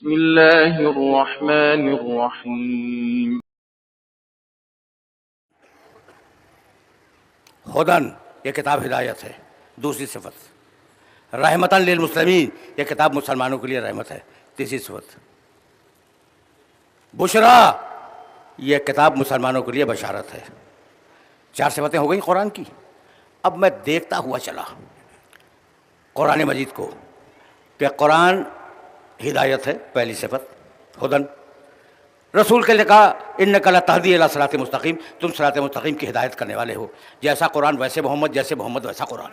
بسم اللہ الرحمن الرحیم. ہدن یہ کتاب ہدایت ہے. دوسری صفت رحمتاً للمسلمین یہ کتاب مسلمانوں کے لیے رحمت ہے. تیسری صفت بشرا یہ کتاب مسلمانوں کے لیے بشارت ہے. 4 صفتیں ہو گئی قرآن کی. اب میں دیکھتا ہوا چلا قرآن مجید کو کہ قرآن ہدایت ہے. پہلی صفت ہدن. رسول کے لیے کہا انک لتہدی الی صراط مستقیم، تم صراط مستقیم کی ہدایت کرنے والے ہو. جیسا قرآن ویسے محمد، جیسے محمد ویسا قرآن.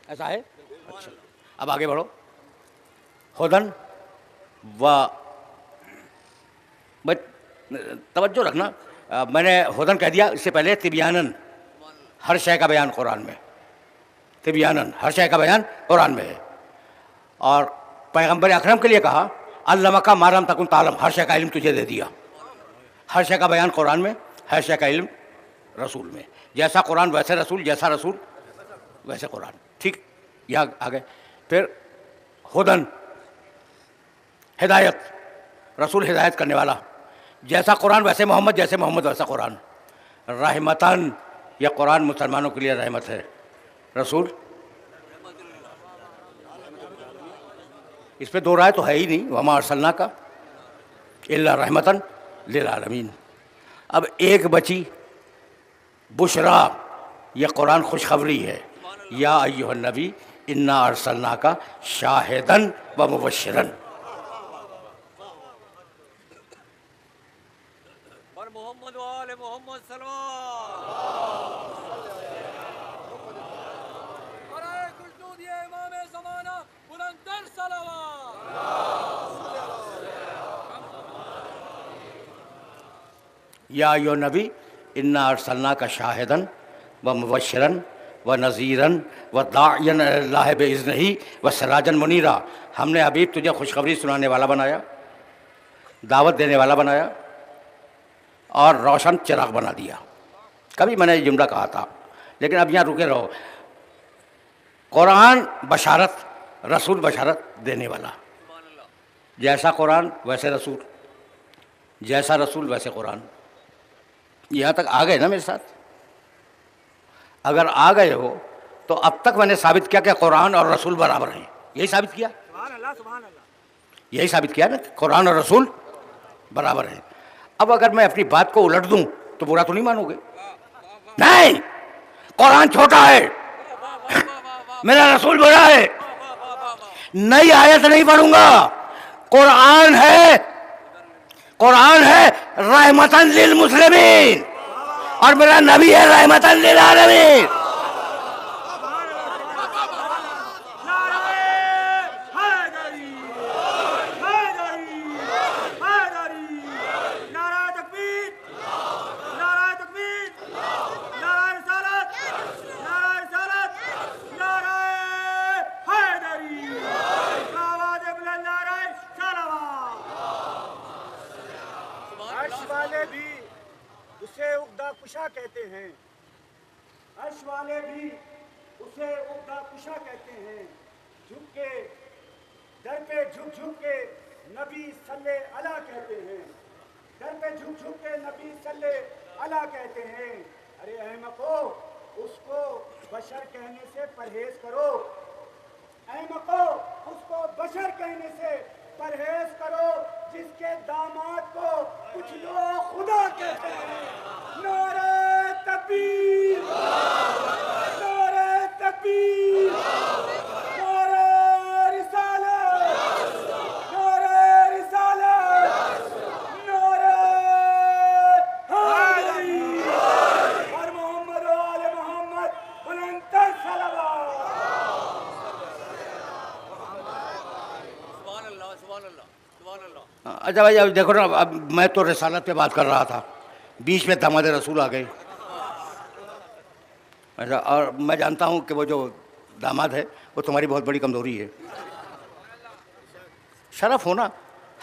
ایسا ہے. اچھا اب آگے بڑھو. ہدن و توجہ رکھنا، میں نے ہدن کہہ دیا، اس سے پہلے تبیانن، ہر شے کا بیان قرآن میں. تبیانن ہر شے کا بیان قرآن میں ہے. اور پیغمبر اکرم کے لیے کہا علمک ما لم تکن تعلم، ہر شے کا علم تجھے دے دیا. ہر شے کا بیان قرآن میں، ہر شے کا علم رسول میں. جیسا قرآن ویسے رسول، جیسا رسول ویسے قرآن. ٹھیک، یہ آگے پھر ہدن ہدایت، رسول ہدایت کرنے والا. جیسا قرآن ویسے محمد، جیسے محمد ویسا قرآن. رحمتاً یہ قرآن مسلمانوں کے لیے رحمت ہے. رسول اس پہ 2 رائے تو ہے ہی نہیں. وما ارسلناک الا رحمتاً للعالمین. اب ایک بچی بشرا، یہ قرآن خوشخبری ہے. یا ایھا النبی انا ارسلناک شاہداً و مبشراً. اور محمد و آل محمد صلی اللہ. برائے خلود یہ امام زمانہ بلندر صلوات. یا ایھا النبی انا ارسلناک شاہداً و مبشراً و نذیراً و داعیا الی اللہ باذنہ و سراجا منیرا. ہم نے حبیب تجھے خوشخبری سنانے والا بنایا، دعوت دینے والا بنایا اور روشن چراغ بنا دیا. کبھی میں نے یہ جملہ کہا تھا لیکن اب یہاں رکے رہو. قرآن بشارت، رسول بشارت دینے والا. جیسا قرآن ویسے رسول، جیسا رسول ویسے قرآن. یہاں تک آ گئے نا میرے ساتھ؟ اگر آ گئے ہو تو اب تک میں نے ثابت کیا کہ قرآن اور رسول برابر ہیں. یہی ثابت کیا، سبحان اللہ سبحان اللہ. یہی ثابت کیا نا کہ قرآن اور رسول برابر ہیں. اب اگر میں اپنی بات کو الٹ دوں تو برا تو نہیں مانو گے؟ نہیں، قرآن چھوٹا ہے، میرا رسول بڑا ہے. نئی آیت نہیں پڑھوں گا. قرآن ہے، قرآن ہے رحمتاً للمسلمین اور میرا نبی ہے رحمتاً للعالمین. اسے عقدہ کشا کہتے ہیں، عرش والے بھی اسے عقدہ کشا کہتے ہیں. جھک کے در پہ جھک جھک کے نبی صلی اللہ کہتے ہیں، در پہ جھک جھک کے نبی صلی اللہ کہتے ہیں. ارے احمقو، اس کو بشر کہنے سے پرہیز کرو. احمقو، اس کو بشر کہنے سے پرہیز کرو جس کے داماد کو کچھ لوگ خدا کہتے ہیں. نعرہ تکبیر، نعرہ تکبیر، نعرہ رسالت، نعرہ رسالت، نعرہ حیدری اور محمد و آل محمد بلندتر صلوات. سبحان اللہ سبحان اللہ سبحان اللہ. اچھا بھائی اب دیکھو نا، اب میں تو رسالت پہ بات کر رہا تھا، بیچ میں داماد رسول آ گئے. اچھا، اور میں جانتا ہوں کہ وہ جو داماد ہے وہ تمہاری بہت بڑی کمزوری ہے. شرف ہونا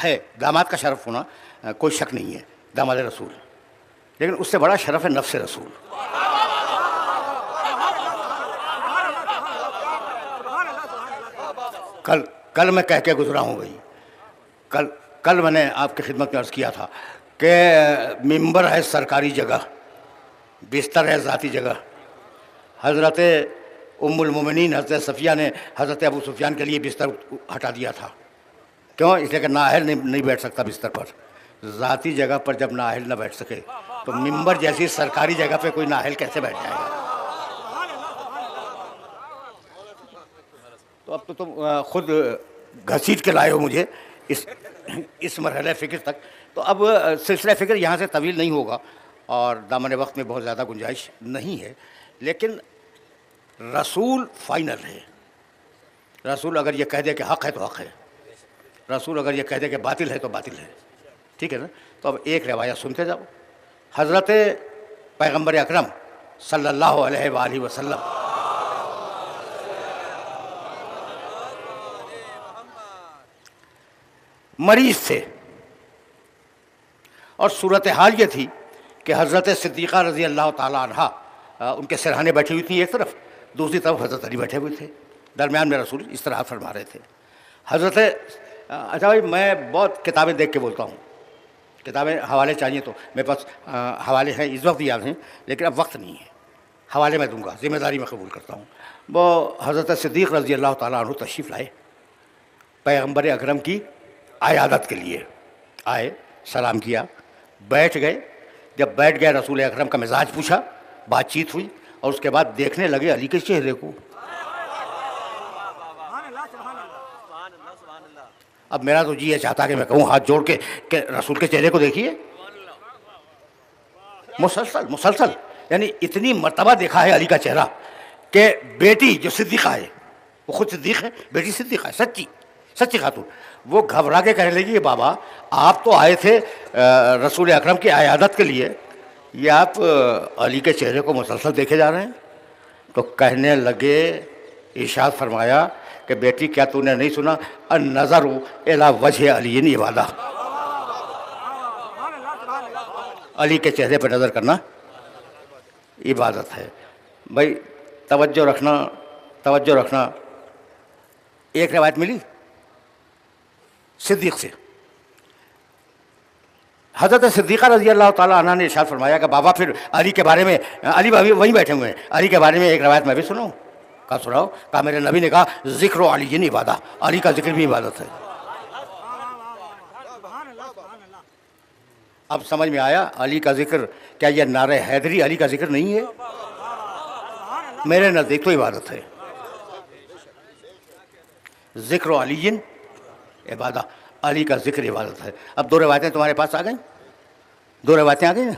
ہے، داماد کا شرف ہونا کوئی شک نہیں ہے، داماد رسول. لیکن اس سے بڑا شرف ہے نفس رسول. کل کل میں کہہ کے گزرا ہوں بھائی، کل میں نے آپ کی خدمت میں عرض کیا تھا کہ ممبر ہے سرکاری جگہ، بستر ہے ذاتی جگہ. حضرت ام المومنین حضرت صفیہ نے حضرت ابو سفیان کے لیے بستر ہٹا دیا تھا. کیوں؟ اس لیے کہ نااہل نہیں بیٹھ سکتا بستر پر. ذاتی جگہ پر جب نااہل نہ بیٹھ سکے تو ممبر جیسی سرکاری جگہ پہ کوئی نااہل کیسے بیٹھ جائے گا؟ تو اب تو تم خود گھسیٹ کے لائے ہو مجھے اس مرحلہ فکر تک. تو اب سلسلہ فکر یہاں سے طویل نہیں ہوگا اور دامن وقت میں بہت زیادہ گنجائش نہیں ہے، لیکن رسول فائنل ہے. رسول اگر یہ کہہ دے کہ حق ہے تو حق ہے، رسول اگر یہ کہہ دے کہ باطل ہے تو باطل ہے. ٹھیک ہے نا؟ تو اب ایک روایت سنتے جاؤ. حضرت پیغمبر اکرم صلی اللہ علیہ وآلہ وسلم مریض تھے، اور صورتحال یہ تھی کہ حضرت صدیقہ رضی اللہ تعالیٰ عنہ ان کے سرہانے بیٹھی ہوئی تھیں ایک طرف، دوسری طرف حضرت علی بیٹھے ہوئے تھے، درمیان میں رسول استراحت فرما رہے تھے. حضرت اچھا بھائی، میں بہت کتابیں دیکھ کے بولتا ہوں، کتابیں حوالے چاہیے تو میرے پاس حوالے ہیں، اس وقت یاد ہیں لیکن اب وقت نہیں ہے. حوالے میں دوں گا، ذمہ داری میں قبول کرتا ہوں. وہ حضرت صدیق رضی اللہ تعالیٰ عنہ تشریف لائے پیغمبر اکرم کی عیادت کے لیے. آئے، سلام کیا، بیٹھ گئے. جب بیٹھ گئے رسول اکرم کا مزاج پوچھا، بات چیت ہوئی، اور اس کے بعد دیکھنے لگے علی کے چہرے کو. اب میرا تو جی یہ چاہتا کہ میں کہوں ہاتھ جوڑ کے کہ رسول کے چہرے کو دیکھیے. مسلسل یعنی اتنی مرتبہ دیکھا ہے علی کا چہرہ کہ بیٹی جو صدیقہ ہے، وہ خود صدیق ہے، بیٹی صدیقہ ہے، سچی خاتون، وہ گھبرا کے کہنے لگی کہ بابا آپ تو آئے تھے رسول اکرم کی عیادت کے لیے، یہ آپ علی کے چہرے کو مسلسل دیکھے جا رہے ہیں. تو کہنے لگے، ارشاد فرمایا کہ بیٹی کیا تو نے نہیں سنا، النظر الی وجہ علی عبادہ، علی کے چہرے پر نظر کرنا عبادت ہے. بھائی توجہ رکھنا. ایک روایت ملی صدیق سے، حضرت صدیقہ رضی اللہ تعالیٰ عنہ نے ارشاد فرمایا کہ بابا پھر علی کے بارے میں، علی بھابی وہیں بیٹھے ہوئے ہیں، علی کے بارے میں ایک روایت میں بھی سناؤں. کہا سناؤ. کہا میرے نبی نے کہا ذکر علی عبادہ، علی کا ذکر بھی عبادت ہے. اب سمجھ میں آیا علی کا ذکر، کیا یہ نعرہ حیدری علی کا ذکر نہیں ہے؟ میرے نزدیک تو عبادت ہے. ذکر علی عبادہ، علی کا ذکر عبادت ہے. اب دو روایتیں تمہارے پاس آ گئیں، دو روایتیں آ گئی نا.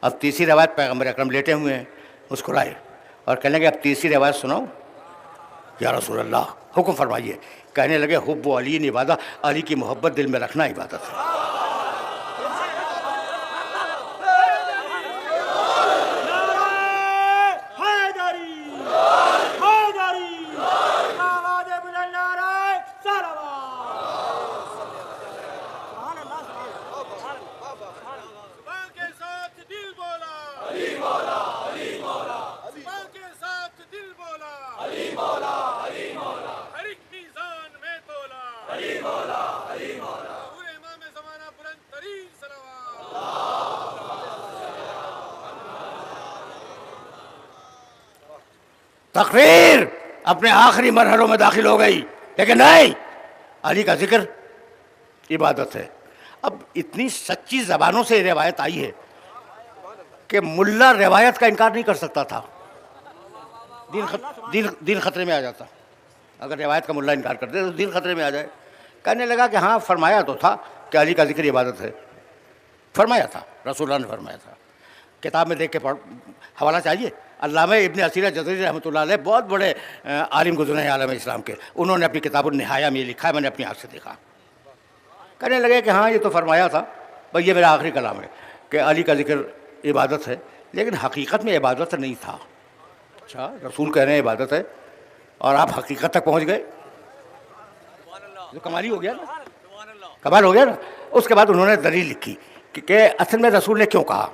اب تیسری روایت پیغمبر اکرم لیٹے ہوئے ہیں، مسکرائے اور کہنے لگے اب تیسری روایت سناؤ یا رسول اللہ، حکم فرمائیے. کہنے لگے حب علی عبادہ، علی کی محبت دل میں رکھنا عبادت ہے. تقریر اپنے آخری مرحلوں میں داخل ہو گئی، لیکن نہیں، علی کا ذکر عبادت ہے. اب اتنی سچی زبانوں سے یہ روایت آئی ہے کہ ملا روایت کا انکار نہیں کر سکتا تھا، دین خطرے میں آ جاتا. اگر روایت کا ملا انکار کر دے تو دین خطرے میں آ جائے. کہنے لگا کہ ہاں فرمایا تو تھا کہ علی کا ذکر عبادت ہے، فرمایا تھا، رسول اللہ نے فرمایا تھا. کتاب میں دیکھ کے حوالہ چاہیے. علامہ ابن اسیر جزری رحمۃ اللہ علیہ بہت بڑے عالم گزرے ہیں عالم اسلام کے، انہوں نے اپنی کتاب النہایہ میں یہ لکھا ہے، میں نے اپنی آنکھ سے دیکھا. کہنے لگے کہ ہاں یہ تو فرمایا تھا، بھائی یہ میرا آخری کلام ہے کہ علی کا ذکر عبادت ہے، لیکن حقیقت میں عبادت نہیں تھا. اچھا رسول کہہ رہے ہیں عبادت ہے اور آپ حقیقت تک پہنچ گئے، تو کمال ہی ہو گیا نا، کمال ہو گیا نا. اس کے بعد انہوں نے دلیل لکھی کہ اصل میں رسول نے کیوں کہا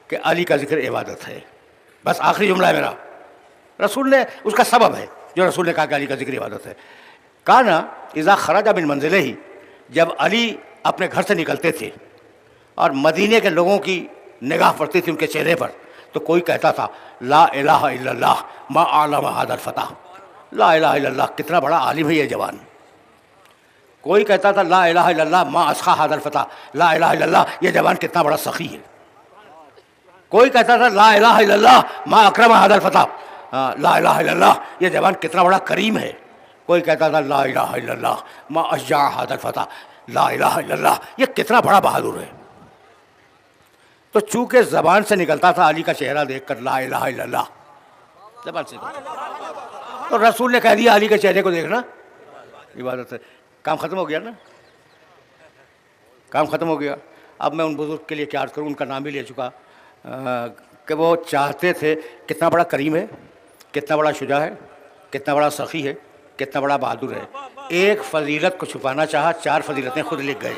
کہ علی کا ذکر عبادت ہے. بس آخری جملہ ہے میرا، رسول نے اس کا سبب ہے جو رسول نے کہا کہ علی کا ذکر عبادت ہے. کانا اذا خرج من منزلہ ہی، جب علی اپنے گھر سے نکلتے تھے اور مدینے کے لوگوں کی نگاہ پڑتی تھی ان کے چہرے پر، تو کوئی کہتا تھا لا الہ الا اللہ ما اعلم ھذا الفتح، لا الہ الا اللہ کتنا بڑا عالم ہے یہ جوان. کوئی کہتا تھا لا الہ الا اللہ ما اسخا ھذا الفتح، لا الہ الا اللہ یہ جوان کتنا بڑا سخی ہے. کوئی کہتا تھا لا الہ الا اللہ ما اکرم ھذا الفتح، لا الہ الا اللہ یہ جوان کتنا بڑا کریم ہے. کوئی کہتا تھا لا الہ الا اللہ ما اشجع ھذا الفتح، لا الہ الا اللہ یہ کتنا بڑا بہادر ہے. تو چونکہ زبان سے نکلتا تھا علی کا چہرہ دیکھ کر لا الہ الا اللہ، زبان سے، تو رسول نے کہہ دیا علی کے چہرے کو دیکھنا عبادت ہے. کام ختم ہو گیا نا، کام ختم ہو گیا. اب میں ان بزرگ کے لیے کیا عرض کروں، ان کا نام بھی لے چکا کہ وہ چاہتے تھے کتنا بڑا کریم ہے، کتنا بڑا شجاع ہے، کتنا بڑا سخی ہے، کتنا بڑا بہادر ہے. ایک فضیلت کو چھپانا چاہا، 4 فضیلتیں خود لکھ گئے.